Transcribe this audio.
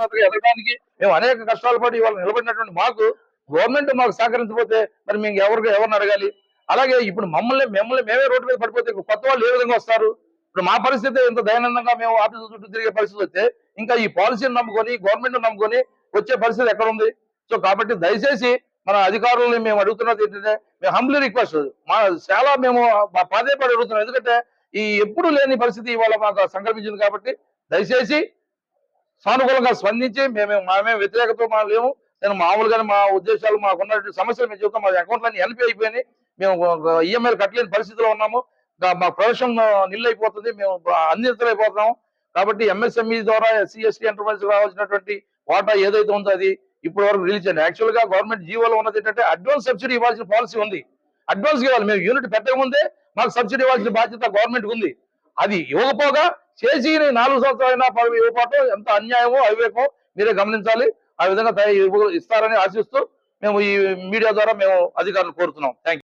ఎదగడానికి మేము అనేక కష్టాలు పడి ఇవాళ నిలబడినటువంటి మాకు గవర్నమెంట్ మాకు సహకరించకపోతే మరి మేము ఎవరిని అడగాలి? అలాగే ఇప్పుడు మిమ్మల్ని మేమే రోడ్డు మీద పడిపోతే కొత్త వాళ్ళు ఏ విధంగా వస్తారు? ఇప్పుడు మా పరిస్థితి ఇంత దయానందంగా మేము ఆఫీసు చుట్టూ తిరిగే పరిస్థితి వస్తే ఇంకా ఈ పాలసీని నమ్ముకొని గవర్నమెంట్ నమ్ముకొని వచ్చే పరిస్థితి ఎక్కడ ఉంది? సో కాబట్టి దయచేసి మన అధికారులని మేము అడుగుతున్నది ఏంటంటే, మేము హంబ్లీ రిక్వెస్ట్ చాలా మేము పదే పడి అడుగుతున్నాం. ఎందుకంటే ఈ ఎప్పుడు లేని పరిస్థితి ఇవాళ మాకు సంక్రమించింది కాబట్టి దయచేసి సానుకూలంగా స్పందించి మేమే వ్యతిరేకత లేము. నేను మామూలుగానే మా ఉద్దేశాలు మాకున్నటువంటి సమస్యలు మేము చెబుతాం. మా అకౌంట్లన్నీ ఎన్పి అయిపోయినాయి. మేము ఈఎంఐలు కట్టలేని పరిస్థితిలో ఉన్నాము. మా ప్రొఫెషన్ నిల్ అయిపోతుంది. మేము అన్నితలైపోతున్నాము. కాబట్టి ఎంఎస్ఎంఈ ద్వారా ఎస్సీ ఎస్టీ ఎంటర్ప్రైజ్ రావాల్సినటువంటి వాటా ఏదైతే ఉందో అది ఇప్పటి వరకు రిలీజ్ చేయండి. యాక్చువల్ గా గవర్నమెంట్ జీవోలో ఉన్నది ఏంటంటే అడ్వాన్స్ సబ్సిడీ ఇవ్వాల్సిన పాలసీ ఉంది. అడ్వాన్స్ ఇవ్వాలి. మేము యూనిట్ పెట్టక ముందే మాకు సబ్సిడీ ఇవ్వాల్సిన బాధ్యత గవర్నమెంట్ ఉంది. అది ఇవ్వకపోగా చేసి 4 సంవత్సరాలైనా ఇవ్వకపోవటం ఎంత అన్యాయమో అవివేకమో మీరే గమనించాలి. ఆ విధంగా ఇస్తారని ఆశిస్తూ మేము ఈ మీడియా ద్వారా మేము అధికారులు కోరుతున్నాం. Thank you.